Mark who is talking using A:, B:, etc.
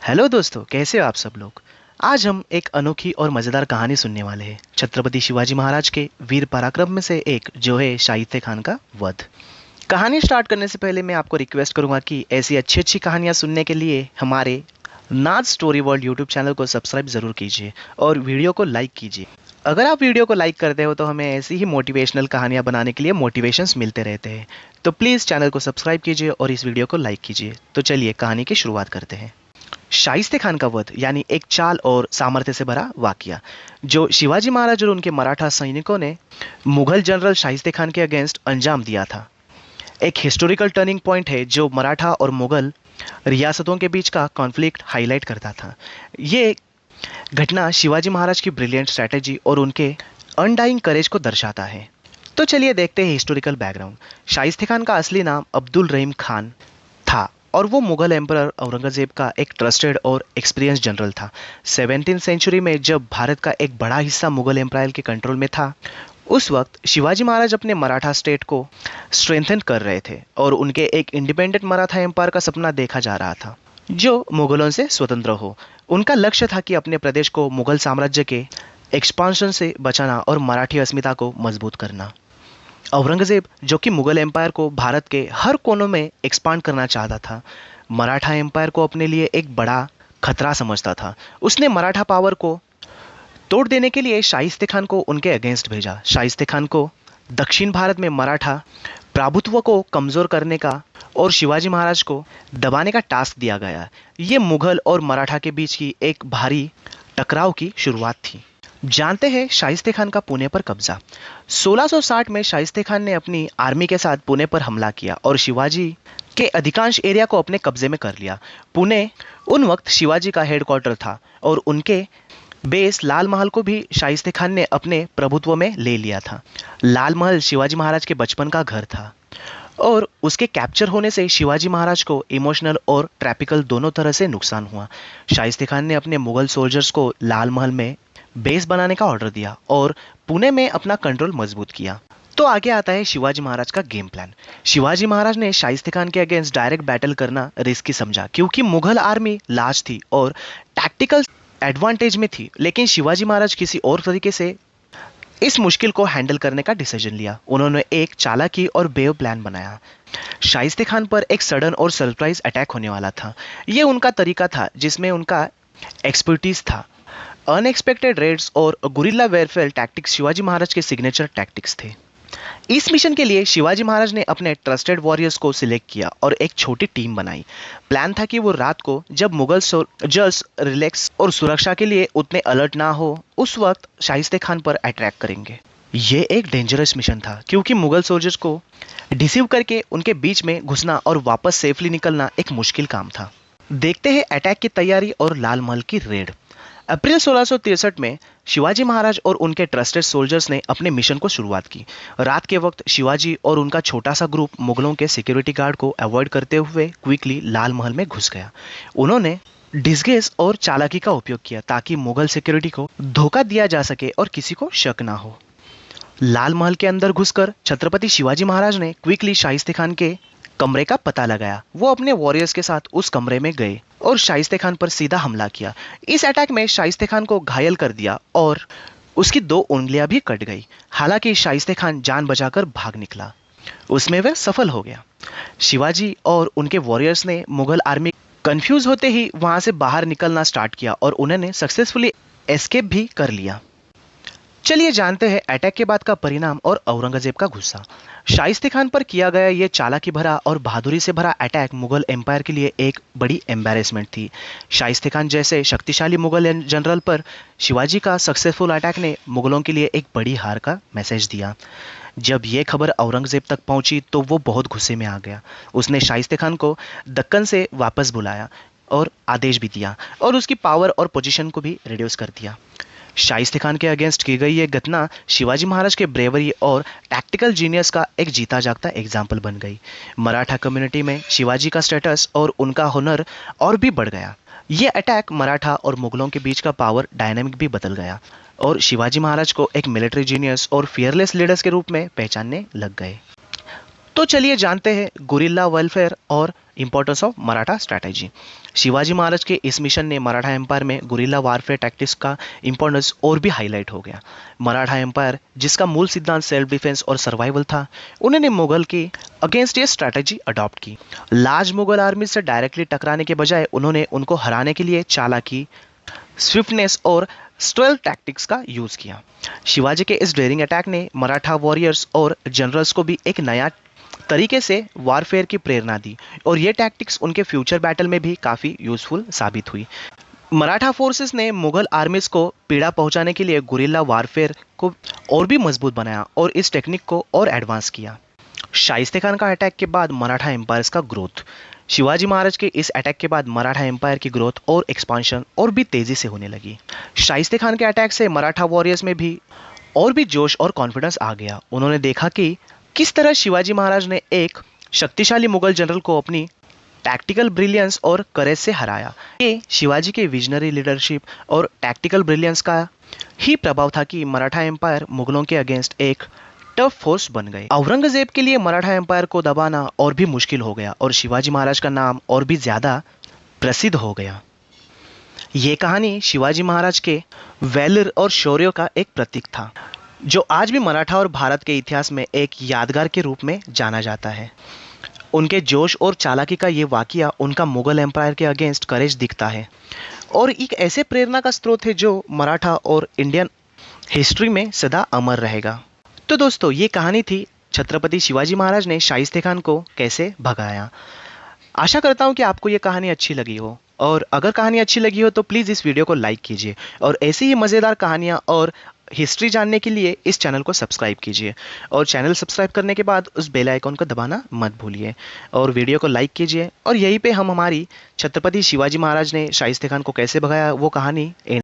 A: Hello दोस्तों, कैसे हो आप सब लोग। आज हम एक अनोखी और मज़ेदार कहानी सुनने वाले हैं छत्रपति शिवाजी महाराज के वीर पराक्रम में से एक जो है शाहिस्ते खान का वध। कहानी स्टार्ट करने से पहले मैं आपको रिक्वेस्ट करूंगा कि ऐसी अच्छी अच्छी कहानियां सुनने के लिए हमारे नाज स्टोरी वर्ल्ड यूट्यूब चैनल को सब्सक्राइब ज़रूर कीजिए और वीडियो को लाइक कीजिए। अगर आप वीडियो को लाइक करते हो तो हमें ऐसी ही मोटिवेशनल कहानियां बनाने के लिए मोटिवेशंस मिलते रहते हैं। तो प्लीज़ चैनल को सब्सक्राइब कीजिए और इस वीडियो को लाइक कीजिए। तो चलिए कहानी की शुरुआत करते हैं। शाइस्ते खान का वध यानी एक चाल और सामर्थ्य से भरा वाकया जो शिवाजी महाराज और उनके मराठा सैनिकों ने मुगल जनरल शाइस्ते खान के अगेंस्ट अंजाम दिया था। एक हिस्टोरिकल टर्निंग पॉइंट है जो मराठा और मुगल रियासतों के बीच का कॉन्फ्लिक्ट हाईलाइट करता था। ये घटना शिवाजी महाराज की ब्रिलियंट स्ट्रैटेजी और उनके अनडाइंग करेज को दर्शाता है। तो चलिए देखते हैं हिस्टोरिकल बैकग्राउंड। शाइस्ते खान का असली नाम अब्दुल रहीम खान था और वो मुगल एम्परर औरंगजेब का एक ट्रस्टेड और एक्सपीरियंस जनरल था। 17th सेंचुरी में जब भारत का एक बड़ा हिस्सा मुगल एम्पायर के कंट्रोल में था, उस वक्त शिवाजी महाराज अपने मराठा स्टेट को स्ट्रेंथन कर रहे थे और उनके एक इंडिपेंडेंट मराठा एम्पायर का सपना देखा जा रहा था जो मुगलों से स्वतंत्र हो। उनका लक्ष्य था कि अपने प्रदेश को मुगल साम्राज्य के एक्सपांशन से बचाना और मराठी अस्मिता को मजबूत करना। औरंगजेब जो कि मुगल एम्पायर को भारत के हर कोनों में एक्सपांड करना चाहता था, मराठा एम्पायर को अपने लिए एक बड़ा खतरा समझता था। उसने मराठा पावर को तोड़ देने के लिए शाइस्ते खान को उनके अगेंस्ट भेजा। शाइस्ते खान को दक्षिण भारत में मराठा प्रभुत्व को कमजोर करने का और शिवाजी महाराज को दबाने का टास्क दिया गया। ये मुगल और मराठा के बीच की एक भारी टकराव की शुरुआत थी। जानते हैं शाइस्ते खान का पुणे पर कब्जा। 1660 में शाइस्ते खान ने अपनी आर्मी के साथ पुणे पर हमला किया और शिवाजी के अधिकांश एरिया को अपने कब्जे में कर लिया। पुणे उन वक्त शिवाजी का हेडक्वार्टर था और उनके बेस लाल महल को भी शाइस्ते खान ने अपने प्रभुत्व में ले लिया था। लाल महल शिवाजी महाराज के बचपन का घर था और उसके कैप्चर होने से शिवाजी महाराज को इमोशनल और ट्रैपिकल दोनों तरह से नुकसान हुआ। शाइस्ते खान ने अपने मुगल सोल्जर्स को लाल महल में बेस बनाने का ऑर्डर दिया और पुणे में अपना कंट्रोल मजबूत किया। तो आगे आता है शिवाजी महाराज का गेम प्लान। शिवाजी महाराज ने शाइस्ते खान के अगेंस्ट डायरेक्ट बैटल करना रिस्की समझा क्योंकि मुगल आर्मी लार्ज थी और टैक्टिकल एडवांटेज में थी, लेकिन शिवाजी महाराज किसी और तरीके से इस मुश्किल को हैंडल करने का डिसीजन लिया। उन्होंने एक चालाकी और बेव प्लान बनाया। शाइस्ते खान पर एक सडन और सरप्राइज अटैक होने वाला था। यह उनका तरीका था जिसमें उनका एक्सपर्टीज था। अनएक्सपेक्टेड रेड्स और गुरिल्ला वेयरफेयर टैक्टिक्स शिवाजी महाराज के सिग्नेचर टैक्टिक्स थे। इस मिशन के लिए शिवाजी महाराज ने अपने ट्रस्टेड वॉरियर्स को सिलेक्ट किया और एक छोटी टीम बनाई। प्लान था कि वो रात को जब मुगल सोल्जर्स रिलैक्स और सुरक्षा के लिए उतने अलर्ट ना हो, उस वक्त शाइस्ते खान पर अटैक करेंगे। ये एक डेंजरस मिशन था क्योंकि मुगल सोल्जर्स को डिसीव करके उनके बीच में घुसना और वापस सेफली निकलना एक मुश्किल काम था। देखते हैं अटैक की तैयारी और लाल महल की रेड। अप्रैल 1663 में शिवाजी महाराज और उनके ट्रस्टेड सोल्जर्स ने अपने मिशन को शुरुआत की। रात के वक्त शिवाजी और उनका छोटा सा ग्रुप मुगलों के सिक्योरिटी गार्ड को अवॉइड करते हुए क्विकली लाल महल में घुस गया। उन्होंने डिस्गेस और चालाकी का उपयोग किया ताकि मुगल सिक्योरिटी को धोखा दिया जा सके और किसी को शक ना हो। लाल महल के अंदर घुसकर छत्रपति शिवाजी महाराज ने क्विकली शाइस्ते खान के कमरे का पता लगाया। वो अपने वॉरियर्स के साथ उस कमरे में गए और शाइस्ते खान पर सीधा हमला किया। इस अटैक में शाइस्ते खान को घायल कर दिया और उसकी 2 उंगलियां भी कट गई। हालांकि शाइस्ते खान जान बचाकर भाग निकला, उसमें वह सफल हो गया। शिवाजी और उनके वॉरियर्स ने मुगल आर्मी कंफ्यूज होते ही वहां से बाहर निकलना स्टार्ट किया और उन्होंने सक्सेसफुली एस्केप भी कर लिया। चलिए जानते हैं अटैक के बाद का परिणाम और औरंगजेब का गुस्सा। शाइस्ते खान पर किया गया यह चालाकी भरा और बहादुरी से भरा अटैक मुगल एम्पायर के लिए एक बड़ी एम्बैरेसमेंट थी। शाइस्ते खान जैसे शक्तिशाली मुगल जनरल पर शिवाजी का सक्सेसफुल अटैक ने मुगलों के लिए एक बड़ी हार का मैसेज दिया। जब यह खबर औरंगजेब तक पहुंची तो वो बहुत गुस्से में आ गया। उसने शाइस्ते खान को दक्कन से वापस बुलाया और आदेश भी दिया और उसकी पावर और पोजीशन को भी रिड्यूस कर दिया। शाइस्ते खान के अगेंस्ट की गई यह घटना शिवाजी महाराज के ब्रेवरी और टैक्टिकल जीनियस का एक जीता जागता एग्जाम्पल बन गई। मराठा कम्युनिटी में शिवाजी का स्टेटस और उनका हुनर और भी बढ़ गया। यह अटैक मराठा और मुगलों के बीच का पावर डायनामिक भी बदल गया और शिवाजी महाराज को एक मिलिट्री जीनियस और फियरलेस लीडर्स के रूप में पहचानने लग गए। तो चलिए जानते हैं गुरिल्ला वेलफेयर और importance of Maratha strategy. Shivaji Maharaj के इस मिशन ने मराठा एम्पायर में गुरिल्ला वारफेयर टैक्टिक्स का इंपॉर्टेंस और भी हाईलाइट हो गया। मराठा एम्पायर, जिसका मूल सिद्धांत सेल्फ डिफेंस और सर्वाइवल था, उन्होंने मुगल के अगेंस्ट ये स्ट्रैटेजी अडॉप्ट की। लार्ज मुगल आर्मी से डायरेक्टली टकराने के बजाय उन्होंने उनको हराने के लिए चालाकी, स्विफ्टनेस और स्टेल्थ टैक्टिक्स का यूज किया। शिवाजी के इस डेयरिंग अटैक ने मराठा वॉरियर्स और जनरल्स को भी एक नया तरीके से वारफेयर की प्रेरणा दी और ये टैक्टिक्स उनके फ्यूचर बैटल में भी काफ़ी यूजफुल साबित हुई। मराठा फोर्सेस ने मुगल आर्मीज को पीड़ा पहुंचाने के लिए गुरिल्ला वारफेयर को और भी मजबूत बनाया और इस टेक्निक को और एडवांस किया। शाइस्ते खान का अटैक के बाद मराठा एम्पायर्स का ग्रोथ। शिवाजी महाराज के इस अटैक के बाद मराठा एम्पायर की ग्रोथ और एक्सपांशन और भी तेजी से होने लगी। शाइस्ते खान के अटैक से मराठा वॉरियर्स में भी और भी जोश और कॉन्फिडेंस आ गया। उन्होंने देखा कि किस तरह शिवाजी महाराज ने एक शक्तिशाली मुगल जनरल को अपनी टैक्टिकल ब्रिलियंस और करेज से हराया। ये शिवाजी के विजनरी लीडरशिप और टैक्टिकल ब्रिलियंस का ही प्रभाव था कि मराठा एम्पायर मुगलों के अगेंस्ट एक टफ फोर्स बन गए। औरंगजेब के लिए मराठा एम्पायर को दबाना और भी मुश्किल हो गया और शिवाजी महाराज का नाम और भी ज्यादा प्रसिद्ध हो गया। ये कहानी शिवाजी महाराज के वैलर और शौर्य का एक प्रतीक था, जो आज भी मराठा और भारत के इतिहास में एक यादगार के रूप में जाना जाता है। उनके जोश और चालाकी का ये वाकया उनका मुगल एम्पायर के अगेंस्ट करेज दिखता है और एक ऐसे प्रेरणा का स्रोत है जो मराठा और इंडियन हिस्ट्री में सदा अमर रहेगा। तो दोस्तों, ये कहानी थी छत्रपति शिवाजी महाराज ने शाइस्ते खान को कैसे भगाया। आशा करता हूँ कि आपको ये कहानी अच्छी लगी हो, और अगर कहानी अच्छी लगी हो तो प्लीज़ इस वीडियो को लाइक कीजिए और ऐसी ही मज़ेदार कहानियाँ और हिस्ट्री जानने के लिए इस चैनल को सब्सक्राइब कीजिए। और चैनल सब्सक्राइब करने के बाद उस बेल आइकन को दबाना मत भूलिए और वीडियो को लाइक कीजिए। और यहीं पे हम हमारी छत्रपति शिवाजी महाराज ने शाइस्ते खान को कैसे भगाया वो कहानी